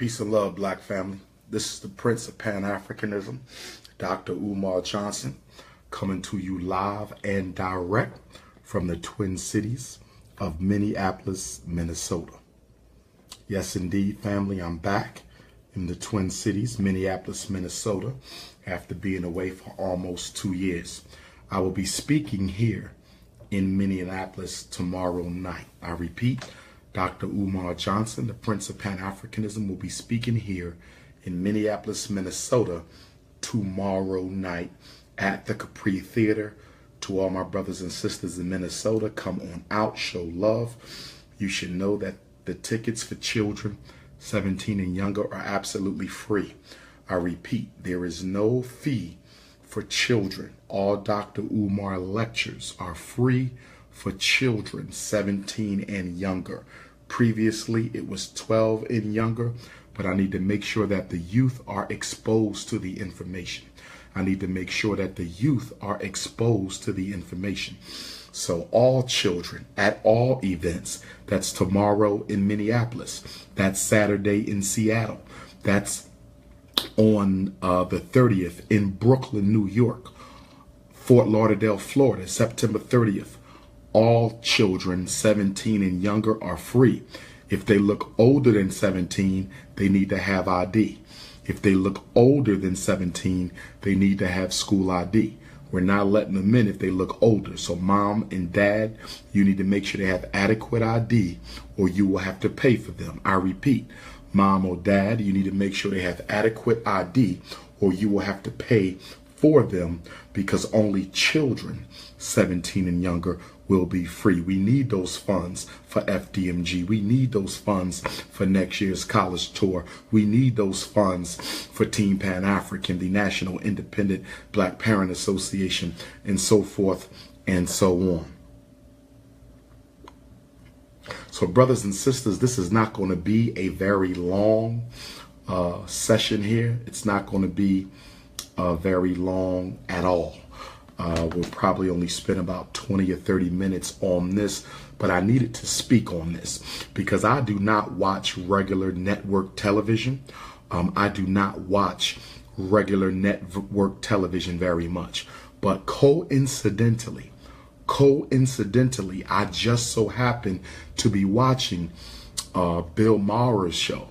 Peace and love, black family. This is the Prince of Pan-Africanism, Dr. Umar Johnson, coming to you live and direct from the Twin Cities of Minneapolis, Minnesota. Yes, indeed, family, I'm back in the Twin Cities, Minneapolis, Minnesota, after being away for almost 2 years. I will be speaking here in Minneapolis tomorrow night. I repeat, Dr. Umar Johnson, the Prince of Pan-Africanism, will be speaking here in Minneapolis, Minnesota tomorrow night at the Capri Theater. To all my brothers and sisters in Minnesota, come on out, show love. You should know that the tickets for children 17 and younger are absolutely free. I repeat, there is no fee for children. All Dr. Umar lectures are free for children 17 and younger. Previously, it was 12 and younger, but I need to make sure that the youth are exposed to the information. I need to make sure that the youth are exposed to the information. So all children at all events, that's tomorrow in Minneapolis, that's Saturday in Seattle, that's on the 30th in Brooklyn, New York, Fort Lauderdale, Florida, September 30th. All children 17 and younger are free. If they look older than 17, they need to have ID. If they look older than 17, they need to have school ID. We're not letting them in if they look older. So mom and dad, you need to make sure they have adequate ID or you will have to pay for them. I repeat, mom or dad, you need to make sure they have adequate ID or you will have to pay for them, because only children 17 and younger will be free. We need those funds for FDMG. We need those funds for next year's college tour. We need those funds for Team Pan-African, the National Independent Black Parent Association, and so forth and so on. So brothers and sisters, this is not going to be a very long session here. It's not going to be very long at all. We'll probably only spend about 20 or 30 minutes on this, but I needed to speak on this because I do not watch regular network television. I do not watch regular network television very much, but coincidentally, I just so happened to be watching Bill Maher's show.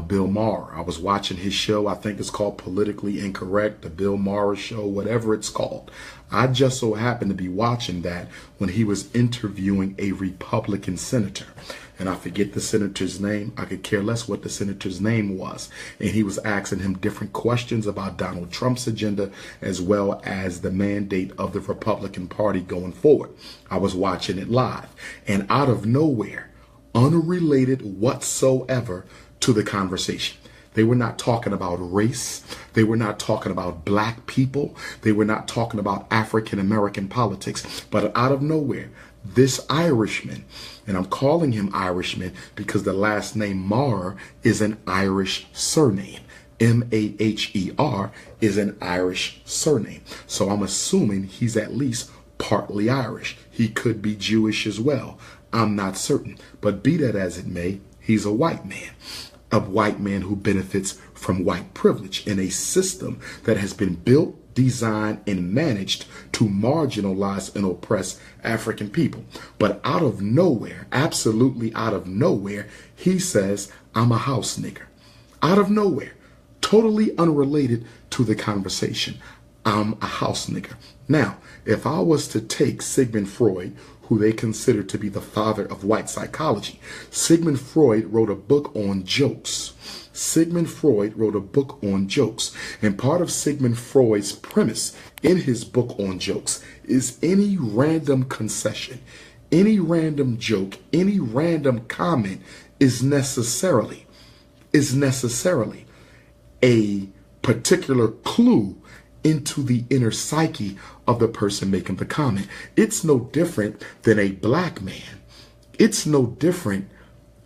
Bill Maher. I was watching his show. I think it's called Politically Incorrect, the Bill Maher show, whatever it's called. I just so happened to be watching that when he was interviewing a Republican senator. And I forget the senator's name. I could care less what the senator's name was. And he was asking him different questions about Donald Trump's agenda as well as the mandate of the Republican Party going forward. I was watching it live. And out of nowhere, unrelated whatsoever to the conversation, they were not talking about race. They were not talking about black people. They were not talking about African American politics. But out of nowhere, this Irishman, and I'm calling him Irishman because the last name Maher is an Irish surname. Maher is an Irish surname. So I'm assuming he's at least partly Irish. He could be Jewish as well. I'm not certain. But be that as it may, he's a white man. A white man who benefits from white privilege in a system that has been built, designed, and managed to marginalize and oppress African people. But out of nowhere, absolutely out of nowhere, he says, I'm a house nigger. Out of nowhere, totally unrelated to the conversation. I'm a house nigger. Now, if I was to take Sigmund Freud, who they consider to be the father of white psychology, Sigmund Freud wrote a book on jokes. Sigmund Freud wrote a book on jokes. And part of Sigmund Freud's premise in his book on jokes is any random concession, any random joke, any random comment is necessarily a particular clue into the inner psyche of the person making the comment. It's no different than a black man. It's no different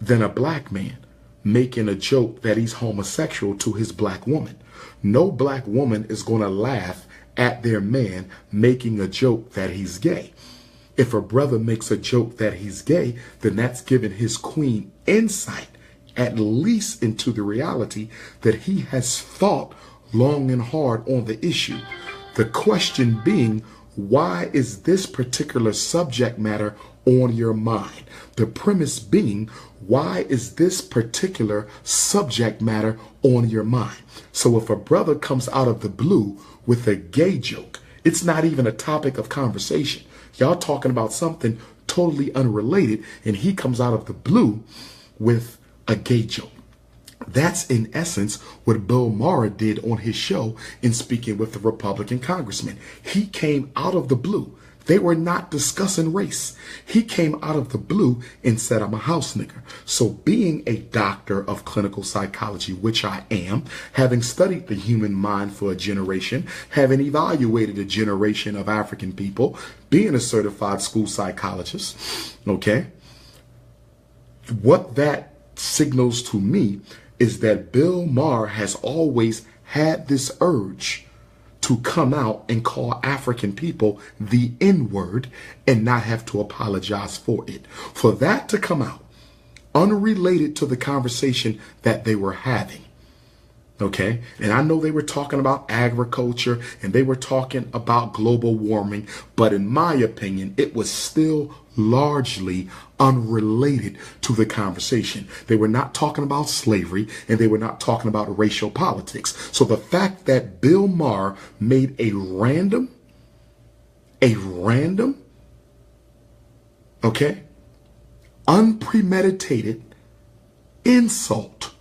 than a black man making a joke that he's homosexual to his black woman. No black woman is going to laugh at their man making a joke that he's gay. If a brother makes a joke that he's gay, then that's giving his queen insight at least into the reality that he has thought long and hard on the issue. The question being, why is this particular subject matter on your mind? The premise being, why is this particular subject matter on your mind? So if a brother comes out of the blue with a gay joke, it's not even a topic of conversation. Y'all talking about something totally unrelated, and he comes out of the blue with a gay joke. That's in essence what Bill Maher did on his show in speaking with the Republican congressman. He came out of the blue. They were not discussing race. He came out of the blue and said, I'm a house nigger. So being a doctor of clinical psychology, which I am, having studied the human mind for a generation, having evaluated a generation of African people, being a certified school psychologist, okay, what that signals to me is that Bill Maher has always had this urge to come out and call African people the N-word and not have to apologize for it. For that to come out, unrelated to the conversation that they were having, okay? And I know they were talking about agriculture and they were talking about global warming, but in my opinion, it was still largely unrelated to the conversation. They were not talking about slavery and they were not talking about racial politics. So the fact that Bill Maher made a random, okay, unpremeditated insult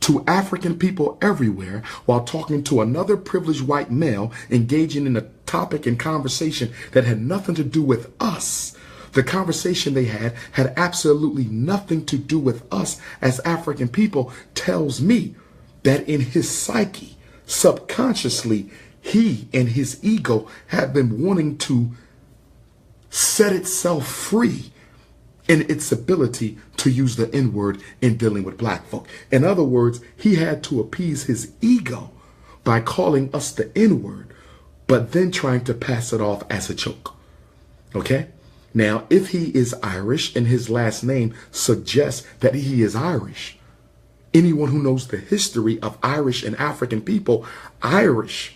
to African people everywhere while talking to another privileged white male engaging in a topic and conversation that had nothing to do with us. The conversation they had absolutely nothing to do with us as African people, tells me that in his psyche, subconsciously, he and his ego have been wanting to set itself free in its ability to use the N-word in dealing with black folk. In other words, he had to appease his ego by calling us the N-word, but then trying to pass it off as a joke. Okay? Now, if he is Irish and his last name suggests that he is Irish, anyone who knows the history of Irish and African people, Irish,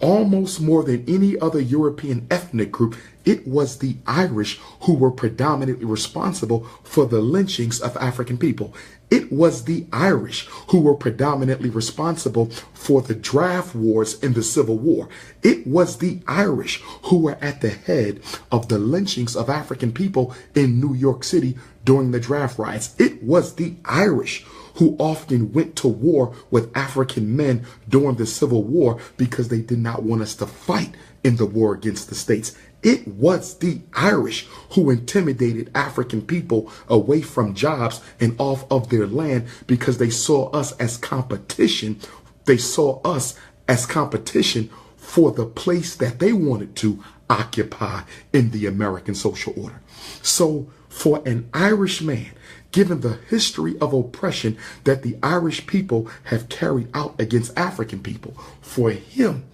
almost more than any other European ethnic group, it was the Irish who were predominantly responsible for the lynchings of African people. It was the Irish who were predominantly responsible for the draft wars in the Civil War. It was the Irish who were at the head of the lynchings of African people in New York City during the draft riots. It was the Irish who often went to war with African men during the Civil War because they did not want us to fight in the war against the states. It was the Irish who intimidated African people away from jobs and off of their land because they saw us as competition. They saw us as competition for the place that they wanted to occupy in the American social order. So for an Irish man, given the history of oppression that the Irish people have carried out against African people, for him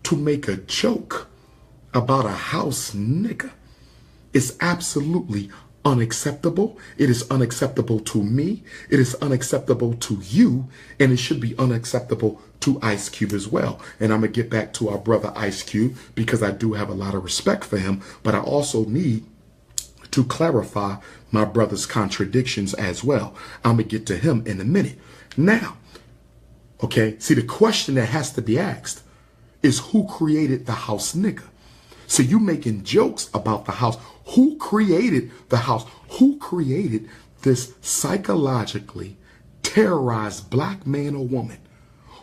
to make a joke about a house nigger is absolutely unacceptable. It is unacceptable to me. It is unacceptable to you. And it should be unacceptable to Ice Cube as well. And I'm going to get back to our brother Ice Cube because I do have a lot of respect for him. But I also need to clarify my brother's contradictions as well. I'm going to get to him in a minute. Now, okay, see, the question that has to be asked is who created the house nigger? So you making jokes about the house. Who created the house? Who created this psychologically terrorized black man or woman?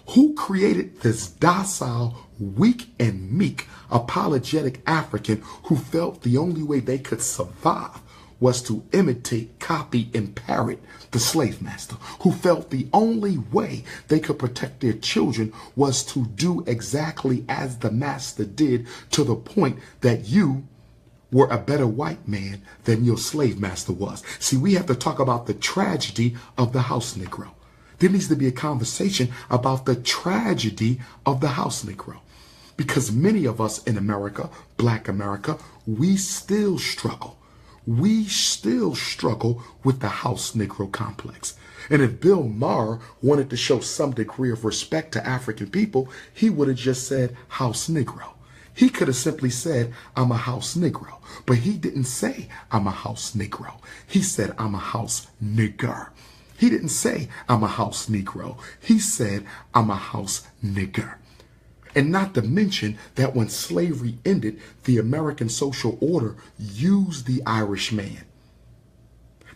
Who created this docile, weak and meek, apologetic African who felt the only way they could survive was to imitate, copy, and parrot the slave master, who felt the only way they could protect their children was to do exactly as the master did, to the point that you were a better white man than your slave master was. See, we have to talk about the tragedy of the house Negro. There needs to be a conversation about the tragedy of the house Negro. Because many of us in America, Black America, we still struggle we still struggle with the house Negro complex. And if Bill Maher wanted to show some degree of respect to African people, he would have just said house Negro. He could have simply said, I'm a house Negro. But he didn't say, I'm a house Negro. He said, I'm a house nigger. He didn't say, I'm a house Negro. He said, I'm a house nigger. And not to mention that when slavery ended, the American social order used the Irish man.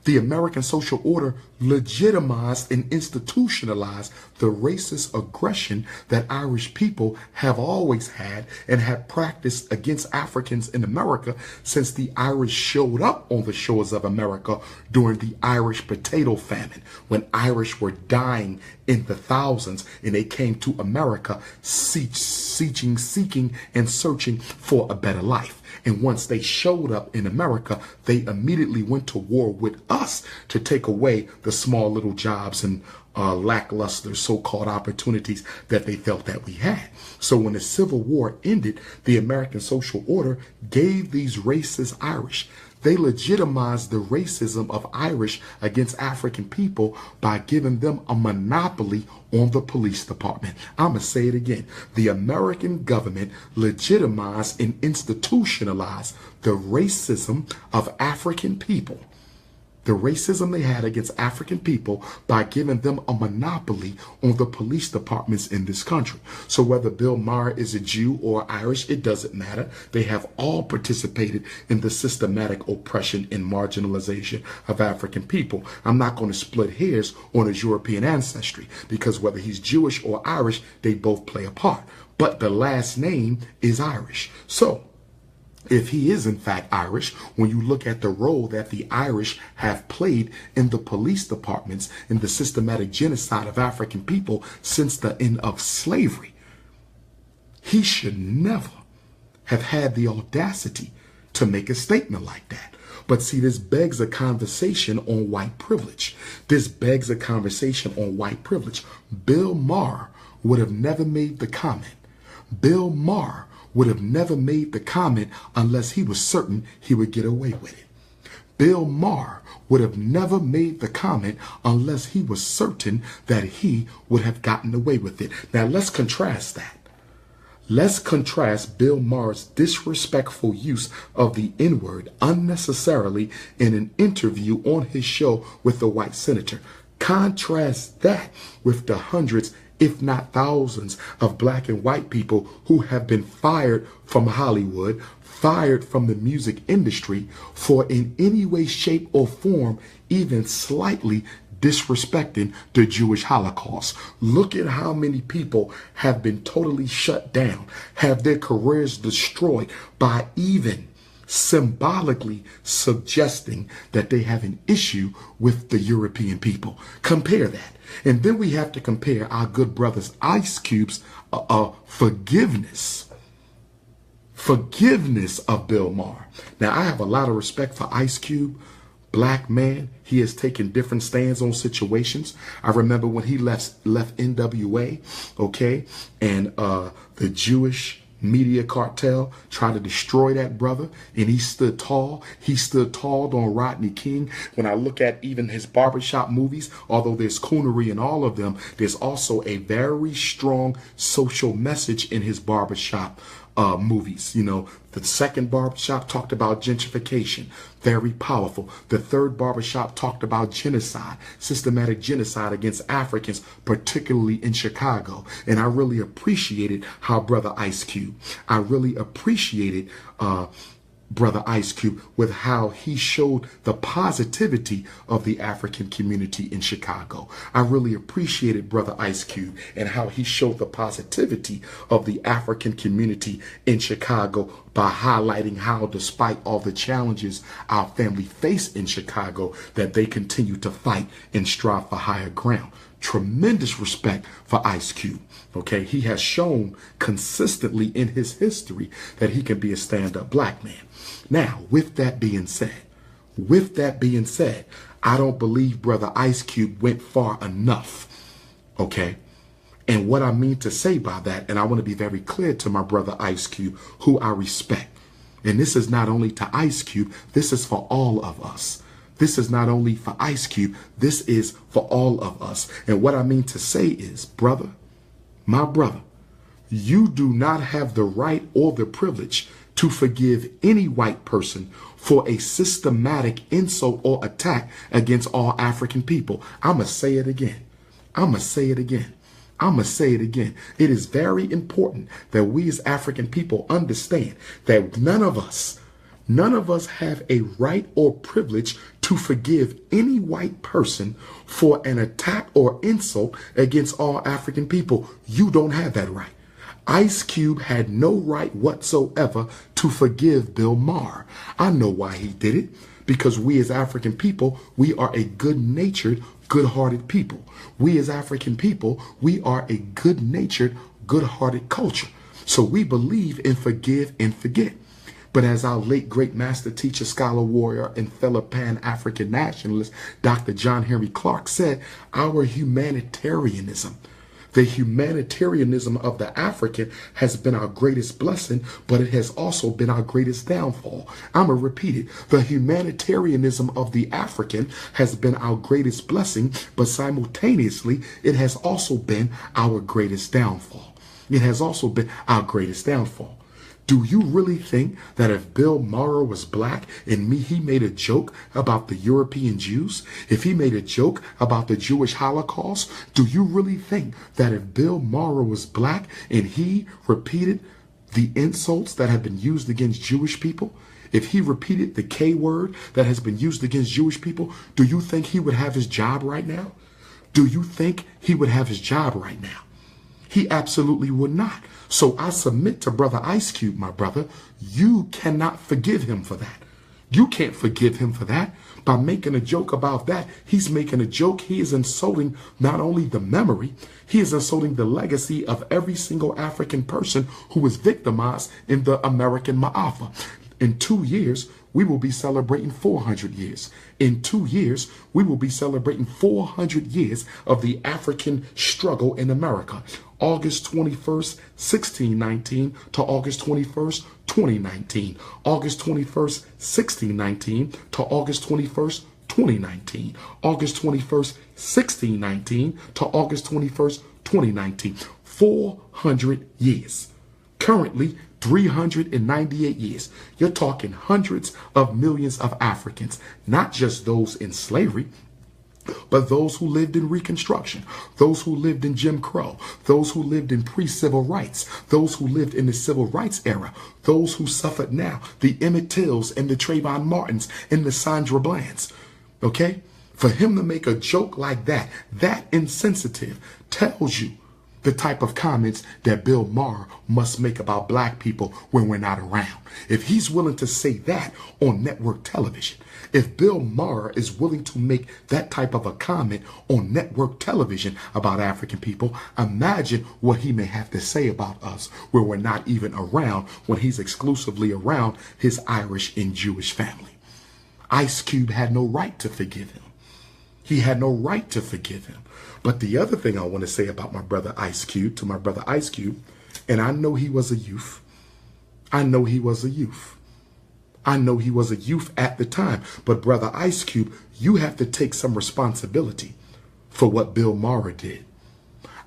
The American social order legitimized and institutionalized the racist aggression that Irish people have always had and have practiced against Africans in America since the Irish showed up on the shores of America during the Irish potato famine, when Irish were dying in the thousands and they came to America seeking and searching for a better life. And once they showed up in America, they immediately went to war with us to take away the small little jobs and lackluster so-called opportunities that they felt that we had. So when the Civil War ended, the American social order gave these racist Irish. They legitimized the racism of Irish against African people by giving them a monopoly on the police department. I'm going to say it again. The American government legitimized and institutionalized the racism of African people. The racism they had against African people by giving them a monopoly on the police departments in this country. So whether Bill Maher is a Jew or Irish, it doesn't matter. They have all participated in the systematic oppression and marginalization of African people. I'm not going to split hairs on his European ancestry, because whether he's Jewish or Irish, they both play a part. But the last name is Irish. So if he is in fact Irish, when you look at the role that the Irish have played in the police departments in the systematic genocide of African people since the end of slavery, he should never have had the audacity to make a statement like that. But see, this begs a conversation on white privilege. This begs a conversation on white privilege. Bill Maher would have never made the comment. Bill Maher would have never made the comment unless he was certain he would get away with it. Bill Maher would have never made the comment unless he was certain that he would have gotten away with it. Now let's contrast that. Let's contrast Bill Maher's disrespectful use of the N-word unnecessarily in an interview on his show with the white senator. Contrast that with the hundreds, if not thousands, of black and white people who have been fired from Hollywood, fired from the music industry for in any way, shape, or form even slightly disrespecting the Jewish Holocaust. Look at how many people have been totally shut down, have their careers destroyed by even symbolically suggesting that they have an issue with the European people. Compare that. And then we have to compare our good brother's Ice Cube's forgiveness of Bill Maher. Now, I have a lot of respect for Ice Cube. Black man, he has taken different stands on situations. I remember when he left NWA, okay, and the Jewish media cartel tried to destroy that brother, and he stood tall. He stood tall on Rodney King. When I look at even his barbershop movies, although there's coonery in all of them, there's also a very strong social message in his barbershop movies. You know, the second barbershop talked about gentrification, very powerful. The third barbershop talked about genocide, systematic genocide against Africans, particularly in Chicago. And I really appreciated how Brother Ice Cube, I really appreciated Brother Ice Cube with how he showed the positivity of the African community in Chicago. I really appreciated Brother Ice Cube and how he showed the positivity of the African community in Chicago by highlighting how, despite all the challenges our family face in Chicago, that they continue to fight and strive for higher ground. Tremendous respect for Ice Cube. Okay, he has shown consistently in his history that he can be a stand-up black man. Now, with that being said, I don't believe Brother Ice Cube went far enough. Okay, and what I mean to say by that, and I want to be very clear to my brother Ice Cube, who I respect. And this is not only to Ice Cube, this is for all of us. This is not only for Ice Cube, this is for all of us. And what I mean to say is, brother, my brother, you do not have the right or the privilege to forgive any white person for a systematic insult or attack against all African people. I'm going to say it again. I'm going to say it again. I'm going to say it again. It is very important that we as African people understand that none of us have a right or privilege to forgive any white person for an attack or insult against all African people. You don't have that right. Ice Cube had no right whatsoever to forgive Bill Maher. I know why he did it. Because we as African people, we are a good-natured, good-hearted people. We as African people, we are a good-natured, good-hearted culture. So we believe in forgive and forget. But as our late great master teacher, scholar, warrior, and fellow Pan-African nationalist, Dr. John Henry Clark said, our humanitarianism, the humanitarianism of the African has been our greatest blessing, but it has also been our greatest downfall. I'm going to repeat it. The humanitarianism of the African has been our greatest blessing, but simultaneously, it has also been our greatest downfall. It has also been our greatest downfall. Do you really think that if Bill Maher was black and he made a joke about the European Jews, if he made a joke about the Jewish Holocaust, do you really think that if Bill Maher was black and he repeated the insults that have been used against Jewish people, if he repeated the K word that has been used against Jewish people, do you think he would have his job right now? Do you think he would have his job right now? He absolutely would not. So I submit to Brother Ice Cube, my brother, you cannot forgive him for that. You can't forgive him for that. By making a joke about that, he's making a joke. He is insulting not only the memory, he is insulting the legacy of every single African person who was victimized in the American Ma'afa. In 2 years, we will be celebrating 400 years. In 2 years, we will be celebrating 400 years of the African struggle in America. August 21st, 1619 to August 21st, 2019. August 21st, 1619 to August 21st, 2019. August 21st, 1619 to August 21st, 2019. 400 years. Currently, 398 years. You're talking hundreds of millions of Africans, not just those in slavery, but those who lived in Reconstruction, those who lived in Jim Crow, those who lived in pre-civil rights, those who lived in the civil rights era, those who suffered now, the Emmett Tills and the Trayvon Martins and the Sandra Blands. Okay? For him to make a joke like that, that insensitive, tells you the type of comments that Bill Maher must make about black people when we're not around. If he's willing to say that on network television, if Bill Maher is willing to make that type of a comment on network television about African people, imagine what he may have to say about us where we're not even around, when he's exclusively around his Irish and Jewish family. Ice Cube had no right to forgive him. He had no right to forgive him. But the other thing I want to say about my brother Ice Cube, to my brother Ice Cube, and I know he was a youth. I know he was a youth. I know he was a youth at the time. But brother Ice Cube, you have to take some responsibility for what Bill Maher did.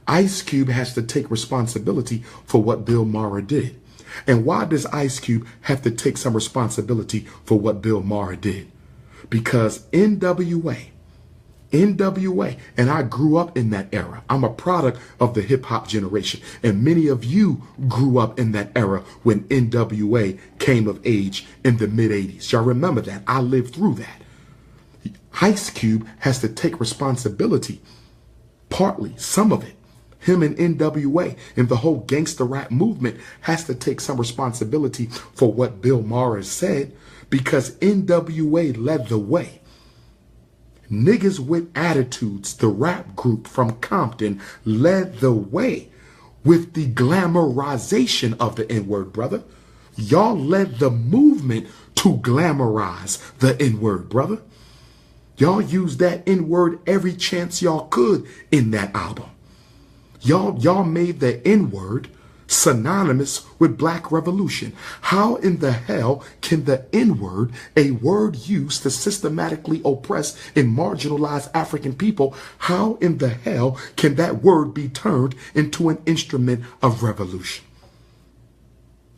Ice Cube has to take responsibility for what Bill Maher did. And why does Ice Cube have to take some responsibility for what Bill Maher did? Because NWA, and I grew up in that era. I'm a product of the hip hop generation. And many of you grew up in that era when NWA came of age in the mid 80s. Y'all remember that. I lived through that. Ice Cube has to take responsibility, partly, some of it. Him and NWA and the whole gangster rap movement has to take some responsibility for what Bill Maher said, because NWA led the way. Niggas with Attitudes, the rap group from Compton, led the way with the glamorization of the N-word, brother. Y'all led the movement to glamorize the N-word, brother. Y'all used that N-word every chance y'all could in that album. Y'all made the N-word synonymous with black revolution. How in the hell can the N-word, a word used to systematically oppress and marginalize African people, how in the hell can that word be turned into an instrument of revolution?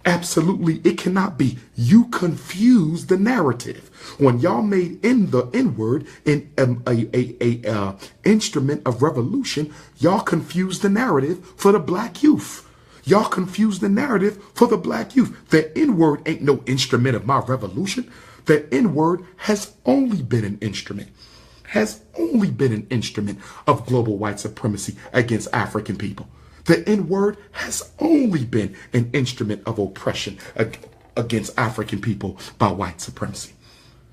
Absolutely, it cannot be. You confuse the narrative. When y'all made in the N-word in a instrument of revolution, y'all confused the narrative for the black youth. Y'all confused the narrative for the black youth. The N-word ain't no instrument of my revolution. The N-word has only been an instrument, of global white supremacy against African people. The N-word has only been an instrument of oppression against African people by white supremacy.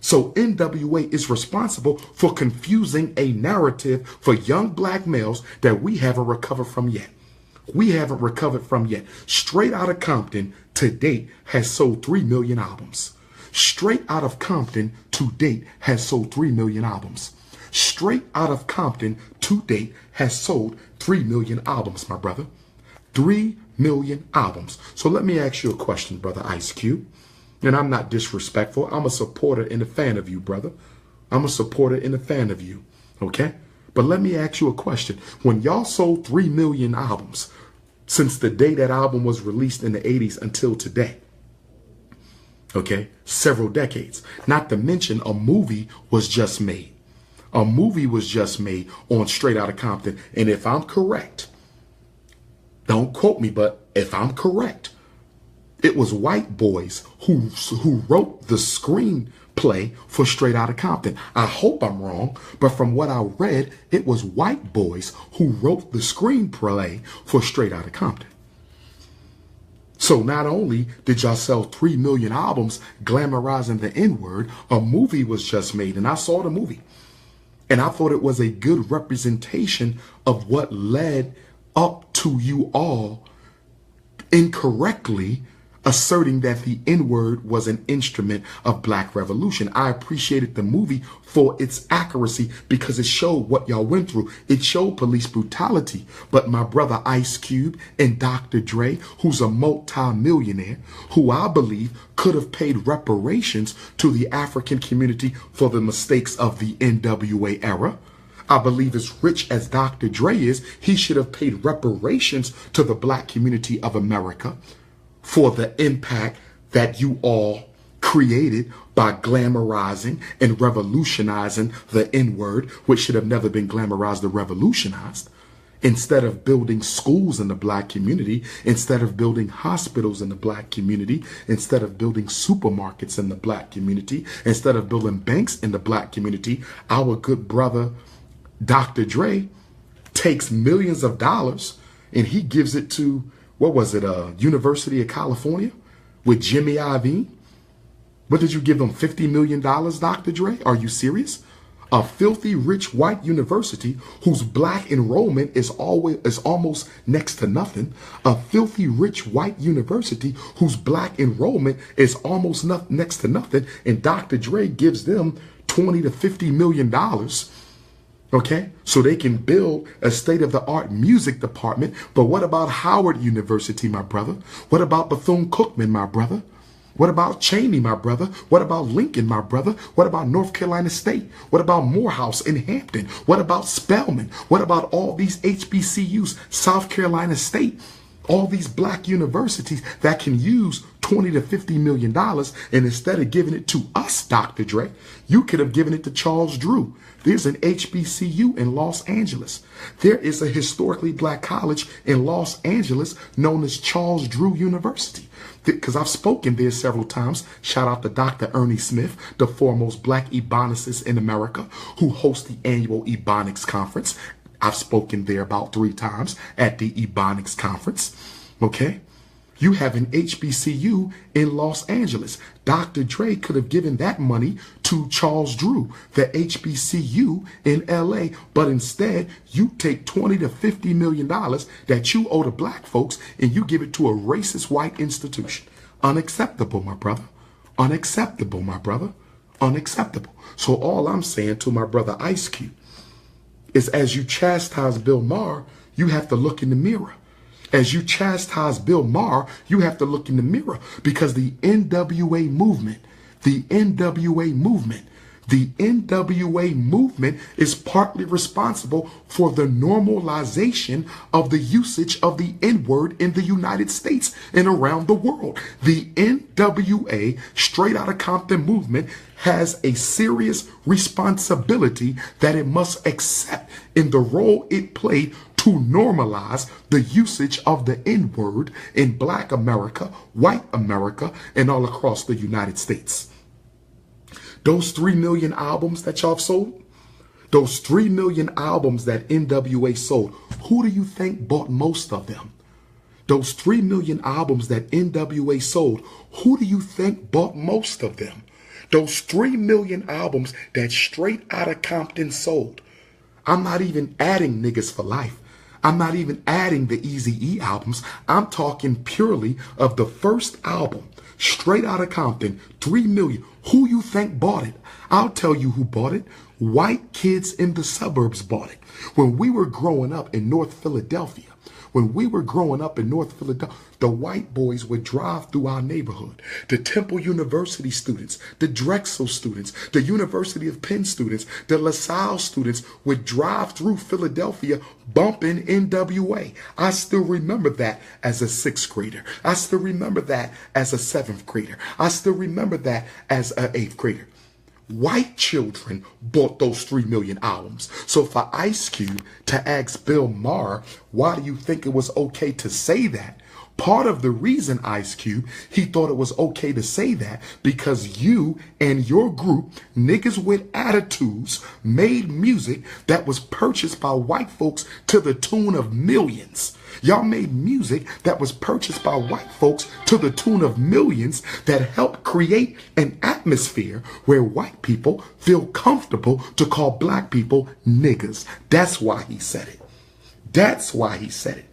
So NWA is responsible for confusing a narrative for young black males that we haven't recovered from yet. Straight Outta Compton to date has sold 3 million albums. Straight Outta Compton to date has sold 3 million albums. Straight Outta Compton to date has sold 3 million albums, my brother. 3 million albums. So let me ask you a question, brother Ice Cube. And I'm not disrespectful. I'm a supporter and a fan of you, brother. I'm a supporter and a fan of you, okay? But let me ask you a question. When y'all sold 3 million albums since the day that album was released in the 80s until today, okay, several decades, not to mention a movie was just made. A movie was just made on Straight Outta Compton. And if I'm correct, don't quote me, but if I'm correct, it was white boys who wrote the screenplay for Straight Outta Compton. I hope I'm wrong, but from what I read, it was white boys who wrote the screenplay for Straight Outta Compton. So not only did y'all sell 3 million albums glamorizing the N-word, a movie was just made, and I saw the movie. And I thought it was a good representation of what led up to you all incorrectly asserting that the N-word was an instrument of black revolution. I appreciated the movie for its accuracy because it showed what y'all went through. It showed police brutality. But my brother Ice Cube and Dr. Dre, who's a multi-millionaire, who I believe could have paid reparations to the African community for the mistakes of the NWA era. I believe as rich as Dr. Dre is, he should have paid reparations to the black community of America for the impact that you all created by glamorizing and revolutionizing the N-word, which should have never been glamorized or revolutionized. Instead of building schools in the black community, instead of building hospitals in the black community, instead of building supermarkets in the black community, instead of building banks in the black community, our good brother Dr. Dre takes millions of dollars and he gives it to, what was it, University of California with Jimmy Iovine? What did you give them, $50 million, Dr. Dre? Are you serious? A filthy rich white university whose black enrollment is almost next to nothing. A filthy rich white university whose black enrollment is almost next to nothing. And Dr. Dre gives them $20 to $50 million. Okay, so they can build a state-of-the-art music department. But what about Howard University, my brother? What about Bethune-Cookman, my brother? What about Cheney, my brother? What about Lincoln, my brother? What about North Carolina State? What about Morehouse in Hampton? What about Spelman? What about all these HBCUs, South Carolina State? All these black universities that can use $20 to $50 million, and instead of giving it to us, Dr. Dre, you could have given it to Charles Drew. There's an HBCU in Los Angeles. There is a historically black college in Los Angeles known as Charles Drew University. Because I've spoken there several times. Shout out to Dr. Ernie Smith, the foremost black ebonicist in America, who hosts the annual Ebonics Conference. I've spoken there about 3 times at the Ebonics Conference. Okay? You have an HBCU in Los Angeles. Dr. Dre could have given that money to Charles Drew, the HBCU in LA, but instead you take $20 to $50 million that you owe to black folks and you give it to a racist white institution. Unacceptable, my brother. Unacceptable, my brother. Unacceptable. So all I'm saying to my brother Ice Cube is, as you chastise Bill Maher, you have to look in the mirror. As you chastise Bill Maher, you have to look in the mirror, because the NWA movement, the NWA movement is partly responsible for the normalization of the usage of the N-word in the United States and around the world. The NWA, Straight Outta Compton movement, has a serious responsibility that it must accept in the role it played to normalize the usage of the N-word in Black America, white America, and all across the United States. Those 3 million albums that y'all sold, those 3 million albums that NWA sold, who do you think bought most of them? Those 3 million albums that NWA sold, who do you think bought most of them? Those 3 million albums that Straight Outta Compton sold. I'm not even adding Niggas for Life. I'm not even adding the Eazy-E albums. I'm talking purely of the first album, Straight Outta Compton, 3 million. Who you think bought it? I'll tell you who bought it. White kids in the suburbs bought it. When we were growing up in North Philadelphia, the white boys would drive through our neighborhood. The Temple University students, the Drexel students, the University of Penn students, the LaSalle students would drive through Philadelphia bumping NWA. I still remember that as a 6th grader. I still remember that as a 7th grader. I still remember that as an 8th grader. White children bought those 3 million albums. So for Ice Cube to ask Bill Maher, why do you think it was okay to say that? Part of the reason, Ice Cube, he thought it was okay to say that because you and your group, Niggas with Attitudes, made music that was purchased by white folks to the tune of millions. Y'all made music that was purchased by white folks to the tune of millions that helped create an atmosphere where white people feel comfortable to call black people niggas. That's why he said it. That's why he said it.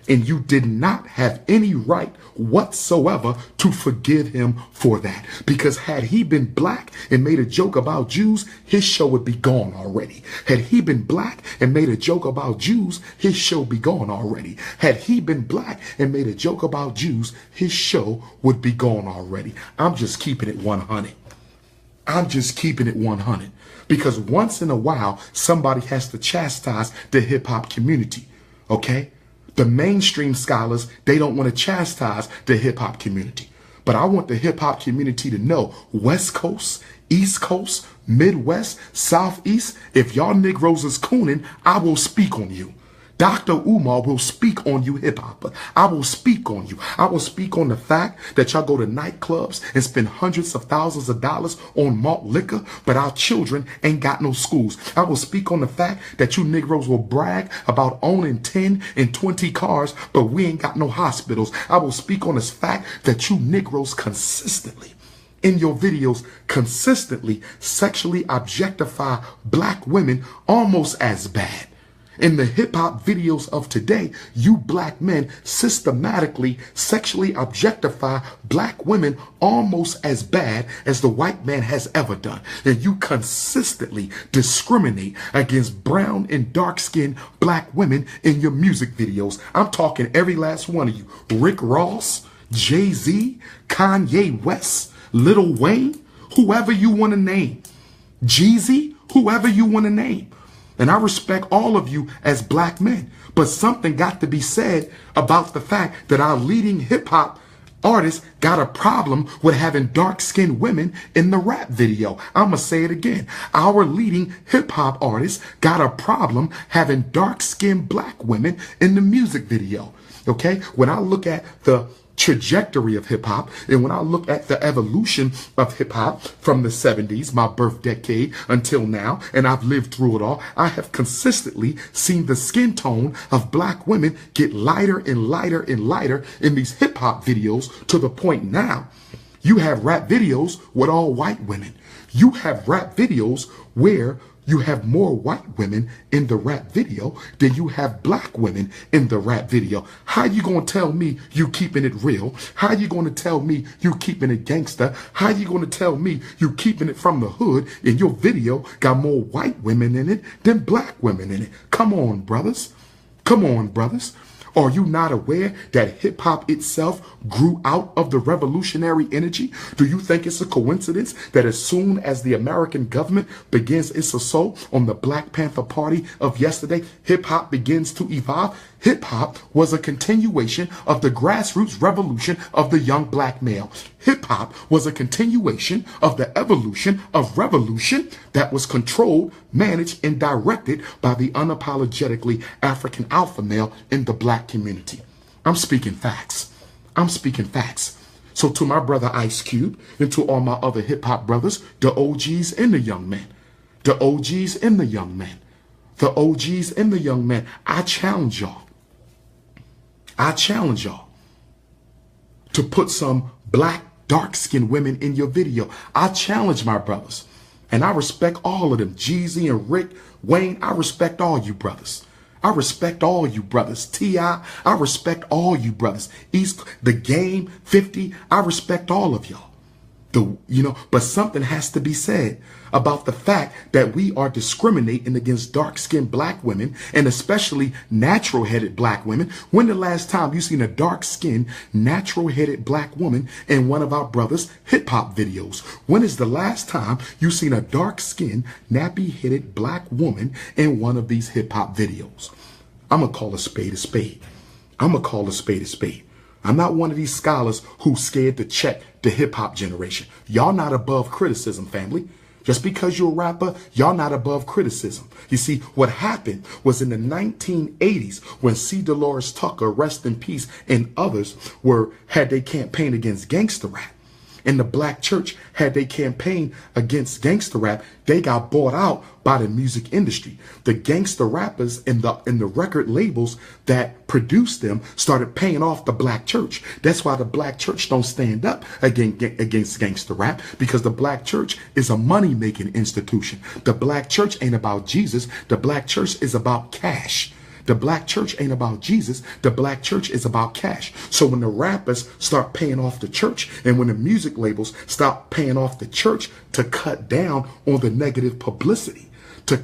And you did not have any right whatsoever to forgive him for that. Because had he been black and made a joke about Jews, his show would be gone already. Had he been black and made a joke about Jews, his show would be gone already. Had he been black and made a joke about Jews, his show would be gone already. I'm just keeping it 100. I'm just keeping it 100. Because once in a while, somebody has to chastise the hip-hop community. Okay? The mainstream scholars, they don't want to chastise the hip-hop community. But I want the hip-hop community to know, West Coast, East Coast, Midwest, Southeast, if y'all Negroes is cooning, I will speak on you. Dr. Umar will speak on you, hip-hop. I will speak on you. I will speak on the fact that y'all go to nightclubs and spend hundreds of thousands of dollars on malt liquor, but our children ain't got no schools. I will speak on the fact that you Negroes will brag about owning 10 and 20 cars, but we ain't got no hospitals. I will speak on this fact that you Negroes consistently, in your videos, consistently sexually objectify black women almost as bad. In the hip-hop videos of today, you black men systematically sexually objectify black women almost as bad as the white man has ever done. And you consistently discriminate against brown and dark-skinned black women in your music videos. I'm talking every last one of you. Rick Ross, Jay-Z, Kanye West, Lil Wayne, whoever you want to name. Jeezy, whoever you want to name. And I respect all of you as black men. But something got to be said about the fact that our leading hip-hop artists got a problem with having dark-skinned women in the rap video. I'm going to say it again. Our leading hip-hop artists got a problem having dark-skinned black women in the music video. Okay? When I look at the trajectory of hip-hop, and when I look at the evolution of hip-hop from the 70s, my birth decade, until now, and I've lived through it all, I have consistently seen the skin tone of black women get lighter and lighter and lighter in these hip-hop videos, to the point now you have rap videos with all white women. You have rap videos where you have more white women in the rap video than you have black women in the rap video. How you gonna tell me you keeping it real? How you gonna tell me you keeping it gangster? How you gonna tell me you keeping it from the hood and your video got more white women in it than black women in it? Come on, brothers. Come on, brothers. Are you not aware that hip hop itself grew out of the revolutionary energy? Do you think it's a coincidence that as soon as the American government begins its assault on the Black Panther Party of yesterday, hip hop begins to evolve? Hip hop was a continuation of the grassroots revolution of the young black male. Hip hop was a continuation of the evolution of revolution that was controlled, managed, and directed by the unapologetically African alpha male in the black community. I'm speaking facts. I'm speaking facts. So to my brother Ice Cube and to all my other hip hop brothers, the OGs and the young men, the OGs and the young men, the OGs and the young men, I challenge y'all. I challenge y'all to put some black, dark-skinned women in your video. I challenge my brothers. And I respect all of them. Jeezy and Rick, Wayne, I respect all you brothers. I respect all you brothers. T.I., I respect all you brothers. East, The Game, 50, I respect all of y'all. But something has to be said about the fact that we are discriminating against dark-skinned black women, and especially natural-headed black women. When the last time you seen a dark-skinned, natural-headed black woman in one of our brothers' hip-hop videos? When is the last time you seen a dark-skinned, nappy-headed black woman in one of these hip-hop videos? I'm going to call a spade a spade. I'm going to call a spade a spade. I'm not one of these scholars who's scared to check the hip-hop generation. Y'all not above criticism, family. Just because you're a rapper, y'all not above criticism. You see, what happened was in the 1980s when C. Dolores Tucker, rest in peace, and others had their campaign against gangster rap. And the black church had their campaign against gangster rap. They got bought out by the music industry. The gangster rappers and the record labels that produced them started paying off the black church. That's why the black church don't stand up against gangster rap, because the black church is a money-making institution. The black church ain't about Jesus. The black church is about cash. The black church ain't about Jesus. The black church is about cash. So when the rappers start paying off the church, and when the music labels stop paying off the church to cut down on the negative publicity, the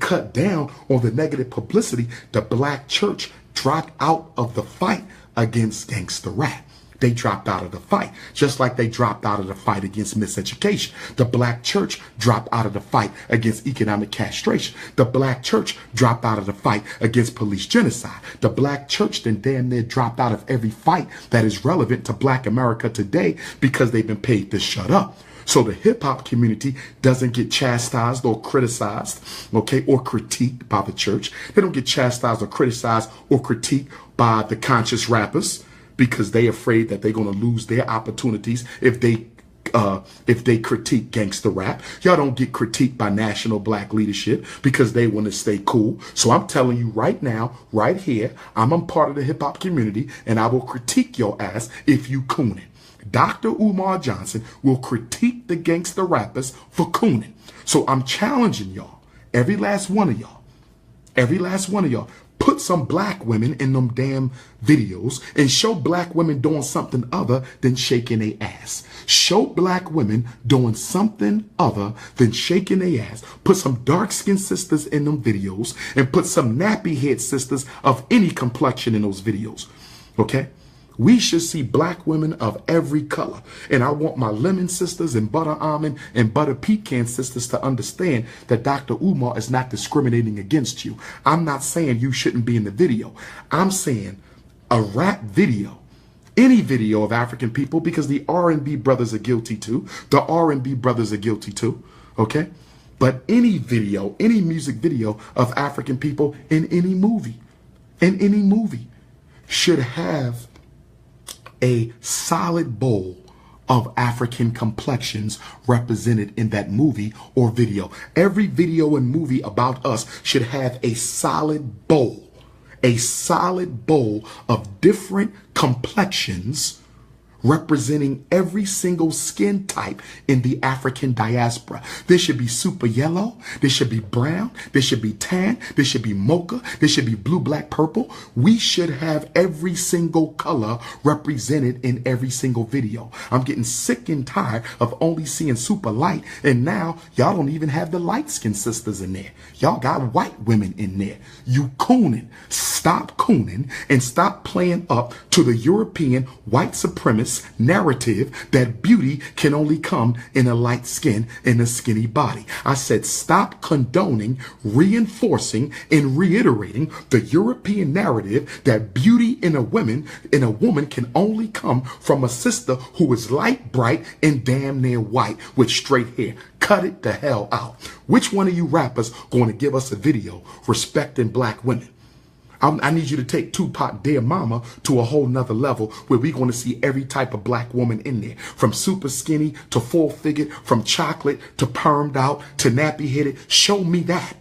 black church dropped out of the fight against gangster rap. They dropped out of the fight, just like they dropped out of the fight against miseducation. The black church dropped out of the fight against economic castration. The black church dropped out of the fight against police genocide. The black church then damn near dropped out of every fight that is relevant to black America today because they've been paid to shut up. So the hip-hop community doesn't get chastised or criticized, okay, or critiqued by the church. They don't get chastised or criticized or critiqued by the conscious rappers, because they afraid that they're going to lose their opportunities if they critique gangster rap. Y'all don't get critiqued by national black leadership because they want to stay cool. So I'm telling you right now, right here, I'm a part of the hip hop community, and I will critique your ass if you cooning. Dr. Umar Johnson will critique the gangster rappers for cooning. So I'm challenging y'all, every last one of y'all, put some black women in them damn videos and show black women doing something other than shaking their ass. Show black women doing something other than shaking their ass. Put some dark-skinned sisters in them videos and put some nappy-head sisters of any complexion in those videos. Okay? We should see black women of every color. And I want my lemon sisters and butter almond and butter pecan sisters to understand that Dr. Umar is not discriminating against you. I'm not saying you shouldn't be in the video. I'm saying a rap video, any video of African people, because the R&B brothers are guilty too. The R&B brothers are guilty too. Okay? But any video, any music video of African people in any movie, should have a solid bowl of African complexions represented in that movie or video. Every video and movie about us should have a solid bowl of different complexions representing every single skin type in the African diaspora. There should be super yellow, there should be brown, there should be tan, there should be mocha, there should be blue, black, purple. We should have every single color represented in every single video. I'm getting sick and tired of only seeing super light, and now y'all don't even have the light skinned sisters in there. Y'all got white women in there. You cooning. Stop cooning and stop playing up to the European white supremacist narrative that beauty can only come in a light skin and a skinny body. I said stop condoning, reinforcing, and reiterating the European narrative that beauty in a woman can only come from a sister who is light, bright, and damn near white with straight hair. Cut it the hell out. Which one of you rappers going to give us a video respecting black women? I need you to take Tupac, Dear Mama, to a whole nother level where we're going to see every type of black woman in there. From super skinny to full-figured, from chocolate to permed out to nappy-headed. Show me that.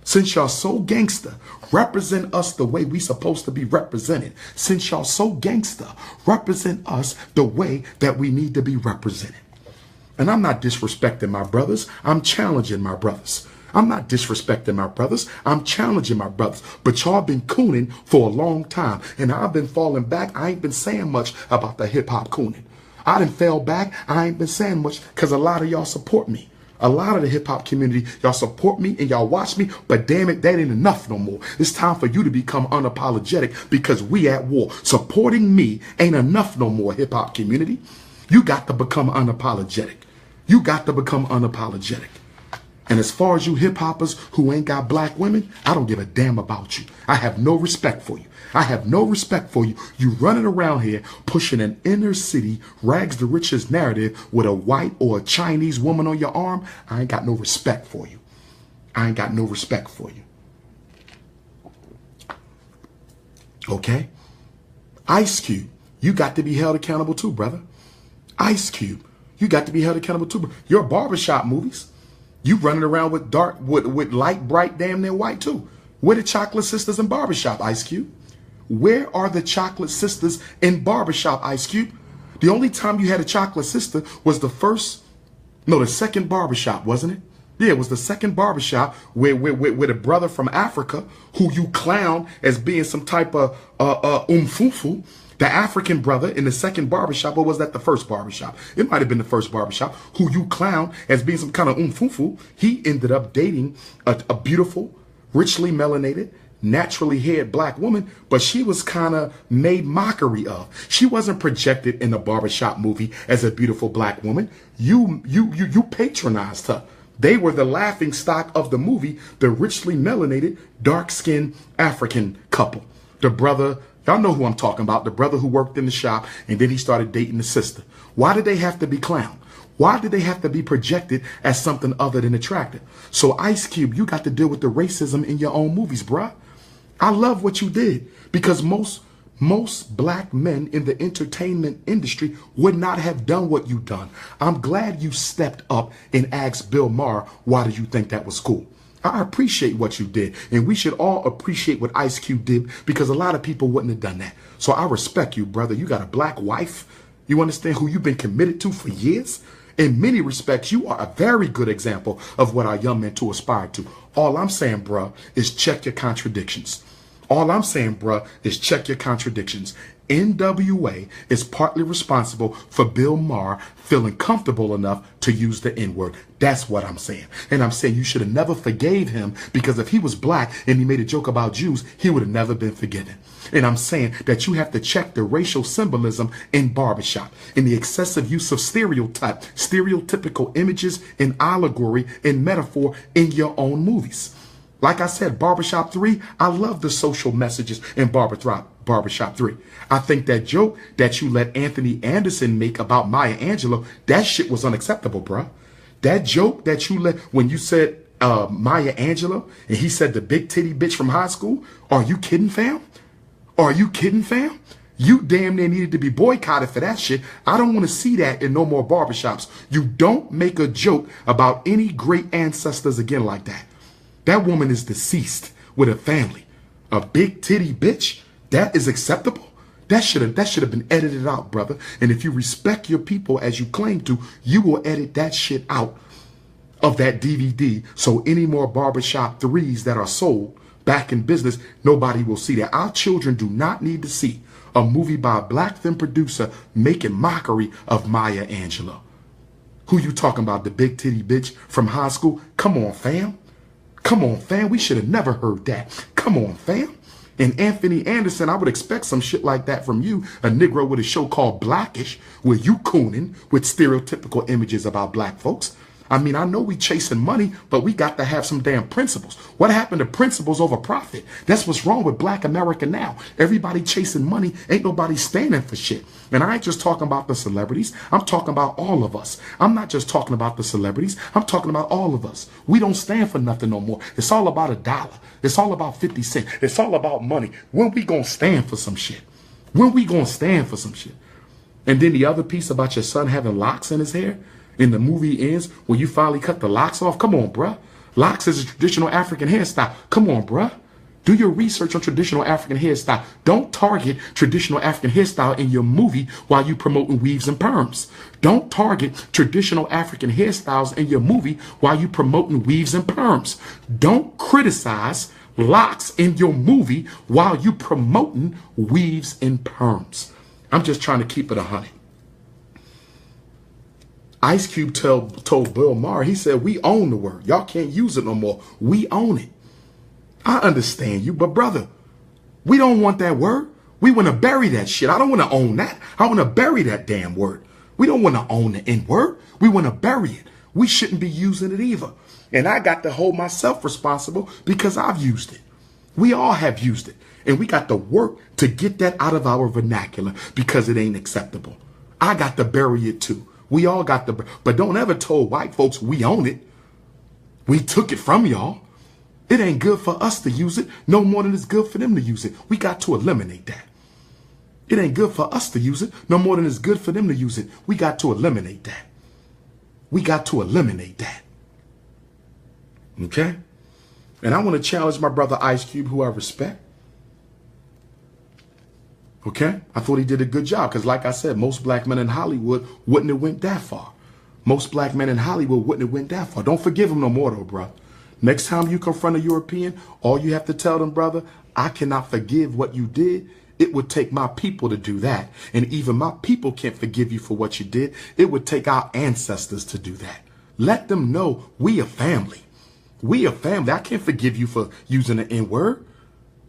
Since y'all so gangster, represent us the way we supposed to be represented. Since y'all so gangster, represent us the way that we need to be represented. And I'm not disrespecting my brothers. I'm challenging my brothers. I'm not disrespecting my brothers. I'm challenging my brothers. But y'all been cooning for a long time. And I've been falling back. I ain't been saying much about the hip-hop cooning. I done fell back. I ain't been saying much because a lot of y'all support me. A lot of the hip-hop community, y'all support me and y'all watch me. But damn it, that ain't enough no more. It's time for you to become unapologetic because we at war. Supporting me ain't enough no more, hip-hop community. You got to become unapologetic. You got to become unapologetic. And as far as you hip-hoppers who ain't got black women, I don't give a damn about you. I have no respect for you. I have no respect for you. You running around here pushing an inner city rags to riches narrative with a white or a Chinese woman on your arm. I ain't got no respect for you. I ain't got no respect for you. Okay? Ice Cube, you got to be held accountable too, brother. Ice Cube, you got to be held accountable too. Your barbershop movies. You running around with with light, bright, damn near white too. Where the chocolate sisters in barbershop, Ice Cube? Where are the chocolate sisters in barbershop, Ice Cube? The only time you had a chocolate sister was the second barbershop, wasn't it? Yeah, it was the second barbershop where the brother from Africa, who you clown as being some type of umfufu, the African brother in the second barbershop, or was that the first barbershop? It might have been the first barbershop, who you clown as being some kind of umfufu. He ended up dating a beautiful, richly melanated, naturally haired black woman, but she was kind of made mockery of. She wasn't projected in the barbershop movie as a beautiful black woman. You patronized her. They were the laughing stock of the movie, the richly melanated, dark-skinned African couple. The brother, y'all know who I'm talking about, the brother who worked in the shop and then he started dating the sister. Why did they have to be clowned? Why did they have to be projected as something other than attractive? So Ice Cube, you got to deal with the racism in your own movies, bruh. I love what you did because most black men in the entertainment industry would not have done what you done. I'm glad you stepped up and asked Bill Maher, why do you think that was cool? I appreciate what you did, and we should all appreciate what Ice Cube did because a lot of people wouldn't have done that. So I respect you, brother. You got a black wife, you understand, who you've been committed to for years. In many respects, you are a very good example of what our young men to aspire to. All I'm saying, bruh, is check your contradictions. All I'm saying, bruh, is check your contradictions. NWA is partly responsible for Bill Maher feeling comfortable enough to use the N-word. That's what I'm saying. And I'm saying you should have never forgave him because if he was black and he made a joke about Jews, he would have never been forgiven. And I'm saying that you have to check the racial symbolism in barbershop, in the excessive use of stereotypical images and allegory and metaphor in your own movies. Like I said, Barbershop 3, I love the social messages in Barbershop 3. I think that joke that you let Anthony Anderson make about Maya Angelou, that shit was unacceptable, bruh. That joke that you let, when you said Maya Angelou, and he said the big titty bitch from high school, are you kidding, fam? Are you kidding, fam? You damn near needed to be boycotted for that shit. I don't want to see that in no more barbershops. You don't make a joke about any great ancestors again like that. That woman is deceased with a family. A big titty bitch, that is acceptable? That should have been edited out, brother. And if you respect your people as you claim to, you will edit that shit out of that DVD. So any more barbershop threes that are sold back in business, nobody will see that. Our children do not need to see a movie by a black film producer making mockery of Maya Angelou. Who you talking about? The big titty bitch from high school? Come on, fam. Come on, fam. We should have never heard that. Come on, fam. And Anthony Anderson, I would expect some shit like that from you, a Negro with a show called Blackish, where you cooning with stereotypical images about black folks. I mean, I know we chasing money, but we got to have some damn principles. What happened to principles over profit? That's what's wrong with black America now. Everybody chasing money. Ain't nobody standing for shit. And I ain't just talking about the celebrities. I'm talking about all of us. I'm not just talking about the celebrities. I'm talking about all of us. We don't stand for nothing no more. It's all about $1. It's all about 50 cents. It's all about money. When we gonna stand for some shit? When we gonna stand for some shit? And then the other piece about your son having locks in his hair, and the movie ends when you finally cut the locks off. Come on, bruh. Locks is a traditional African hairstyle. Come on, bruh. Do your research on traditional African hairstyle. Don't target traditional African hairstyle in your movie while you promoting weaves and perms. Don't target traditional African hairstyles in your movie while you promoting weaves and perms. Don't criticize locks in your movie while you promoting weaves and perms. I'm just trying to keep it 100. Ice Cube told Bill Maher, he said, we own the word. Y'all can't use it no more. We own it. I understand you, but brother, we don't want that word. We want to bury that shit. I don't want to own that. I want to bury that damn word. We don't want to own the N-word. We want to bury it. We shouldn't be using it either. And I got to hold myself responsible because I've used it. We all have used it. And we got to work to get that out of our vernacular because it ain't acceptable. I got to bury it too. We all got the, but don't ever tell white folks we own it. We took it from y'all. It ain't good for us to use it no more than it's good for them to use it. We got to eliminate that. It ain't good for us to use it no more than it's good for them to use it. We got to eliminate that. We got to eliminate that. Okay? And I want to challenge my brother Ice Cube, who I respect. Okay? I thought he did a good job because, like I said, most black men in Hollywood wouldn't have went that far. Most black men in Hollywood wouldn't have went that far. Don't forgive him no more, though, bro. Next time you confront a European, all you have to tell them, brother, I cannot forgive what you did. It would take my people to do that. And even my people can't forgive you for what you did. It would take our ancestors to do that. Let them know we a family. We a family. I can't forgive you for using the N-word.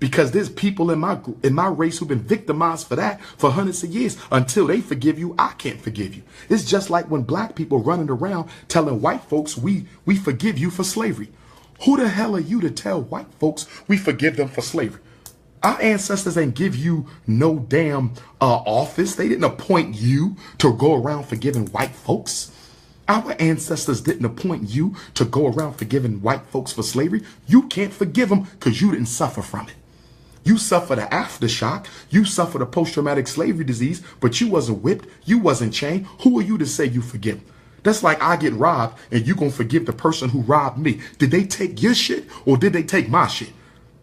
Because there's people in my race who've been victimized for that for hundreds of years. Until they forgive you, I can't forgive you. It's just like when black people running around telling white folks we forgive you for slavery. Who the hell are you to tell white folks we forgive them for slavery? Our ancestors ain't give you no damn office. They didn't appoint you to go around forgiving white folks. Our ancestors didn't appoint you to go around forgiving white folks for slavery. You can't forgive them because you didn't suffer from it. You suffered the aftershock. You suffered a post-traumatic slavery disease, but you wasn't whipped. You wasn't chained. Who are you to say you forgive? That's like I get robbed and you gonna forgive the person who robbed me. Did they take your shit or did they take my shit?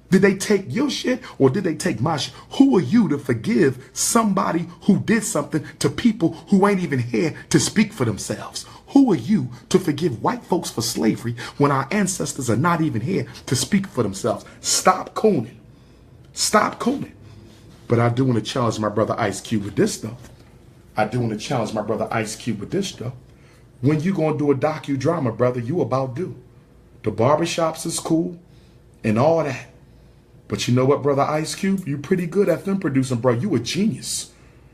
Did they take your shit or did they take my shit? Who are you to forgive somebody who did something to people who ain't even here to speak for themselves? Who are you to forgive white folks for slavery when our ancestors are not even here to speak for themselves? Stop cooning. Stop cooning. But I do want to challenge my brother Ice Cube with this, though. I do want to challenge my brother Ice Cube with this, though. When you going to do a docudrama, brother, you about due. The barbershops is cool and all that. But you know what, brother Ice Cube? You pretty good at film producing, bro. You a genius.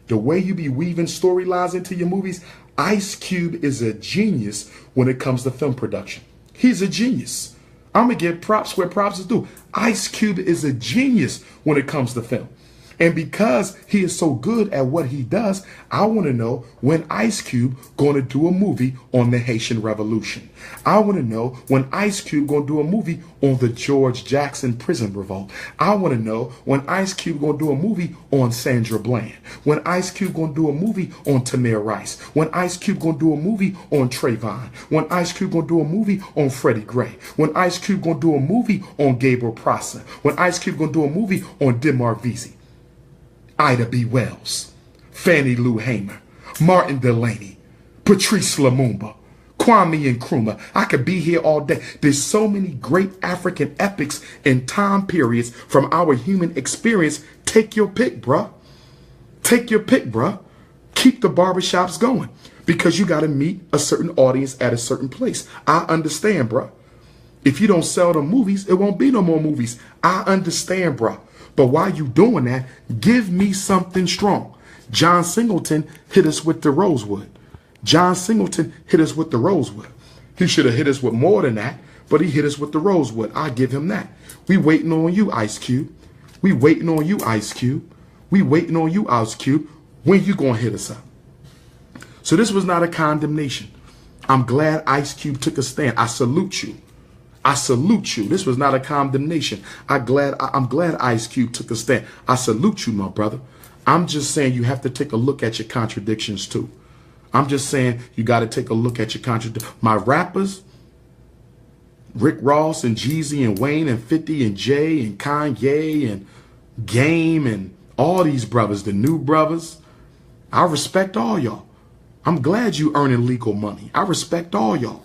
The way you be weaving storylines into your movies, Ice Cube is a genius when it comes to film production. He's a genius. I'm going to give props where props is due. Ice Cube is a genius when it comes to film. And because he is so good at what he does, I want to know when Ice Cube going to do a movie on the Haitian Revolution. I want to know when Ice Cube going to do a movie on the George Jackson prison revolt. I want to know when Ice Cube going to do a movie on Sandra Bland. When Ice Cube going to do a movie on Tamir Rice. When Ice Cube going to do a movie on Trayvon. When Ice Cube going to do a movie on Freddie Gray. When Ice Cube going to do a movie on Gabriel Prosser. When Ice Cube going to do a movie on Demar Vesey. Ida B. Wells, Fannie Lou Hamer, Martin Delaney, Patrice Lumumba, Kwame Nkrumah. I could be here all day. There's so many great African epics and time periods from our human experience. Take your pick, bruh. Take your pick, bruh. Keep the barbershops going because you got to meet a certain audience at a certain place. I understand, bruh. If you don't sell the movies, it won't be no more movies. I understand, bruh. But while you doing that, give me something strong. John Singleton hit us with the Rosewood. John Singleton hit us with the Rosewood. He should have hit us with more than that, but he hit us with the Rosewood. I give him that. We waiting on you, Ice Cube. We waiting on you, Ice Cube. We waiting on you, Ice Cube. When you gonna hit us up? So this was not a condemnation. I'm glad Ice Cube took a stand. I salute you. I salute you. This was not a condemnation. I'm glad Ice Cube took a stand. I salute you, my brother. I'm just saying you have to take a look at your contradictions too. I'm just saying you got to take a look at your contradictions. My rappers, Rick Ross and Jeezy and Wayne and 50 and Jay and Kanye and Game and all these brothers, the new brothers, I respect all y'all. I'm glad you earning legal money. I respect all y'all.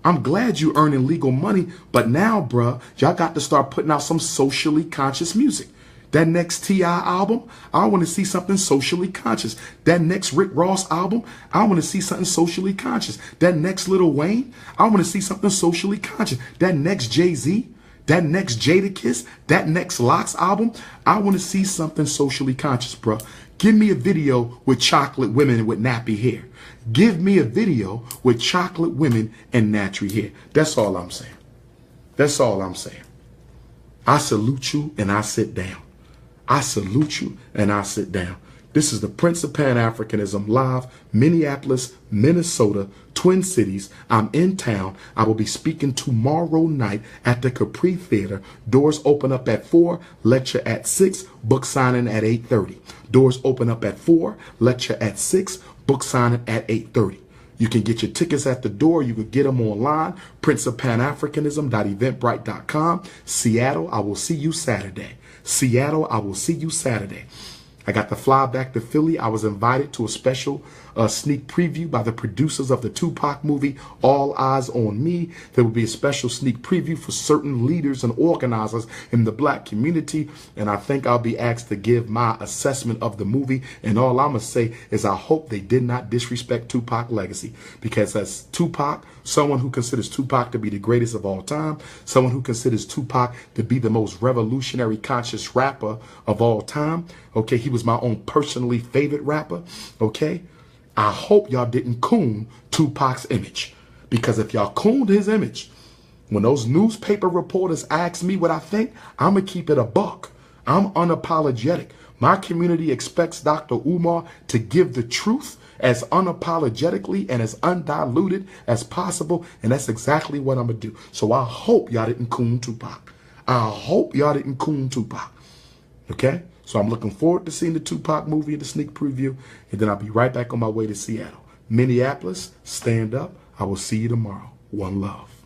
I'm glad you earning legal money, but now, bruh, y'all got to start putting out some socially conscious music. That next T.I. album, I want to see something socially conscious. That next Rick Ross album, I want to see something socially conscious. That next Lil Wayne, I want to see something socially conscious. That next Jay-Z, that next Jadakiss, that next Lox album, I want to see something socially conscious, bruh. Give me a video with chocolate women with nappy hair. Give me a video with chocolate women and nappy hair. That's all I'm saying. That's all I'm saying. I salute you and I sit down. I salute you and I sit down. This is the Prince of Pan-Africanism live, Minneapolis, Minnesota, Twin Cities. I'm in town. I will be speaking tomorrow night at the Capri Theater. Doors open up at 4, lecture at 6, book signing at 8:30. Doors open up at 4, lecture at 6, book signing at 8:30. You can get your tickets at the door. You can get them online. princeofpanafricanism.eventbrite.com. Seattle, I will see you Saturday. Seattle, I will see you Saturday. I got to fly back to Philly. I was invited to a special sneak preview by the producers of the Tupac movie, All Eyes on Me. There will be a special sneak preview for certain leaders and organizers in the black community. And I think I'll be asked to give my assessment of the movie. And all I'm going to say is I hope they did not disrespect Tupac's legacy. Because as Tupac, someone who considers Tupac to be the greatest of all time, someone who considers Tupac to be the most revolutionary conscious rapper of all time, okay, he was my own personally favorite rapper, okay? I hope y'all didn't coon Tupac's image. Because if y'all cooned his image, when those newspaper reporters ask me what I think, I'm going to keep it a buck. I'm unapologetic. My community expects Dr. Umar to give the truth as unapologetically and as undiluted as possible. And that's exactly what I'm going to do. So I hope y'all didn't coon Tupac. I hope y'all didn't coon Tupac. Okay? So I'm looking forward to seeing the Tupac movie and the sneak preview. And then I'll be right back on my way to Seattle. Minneapolis, stand up. I will see you tomorrow. One love.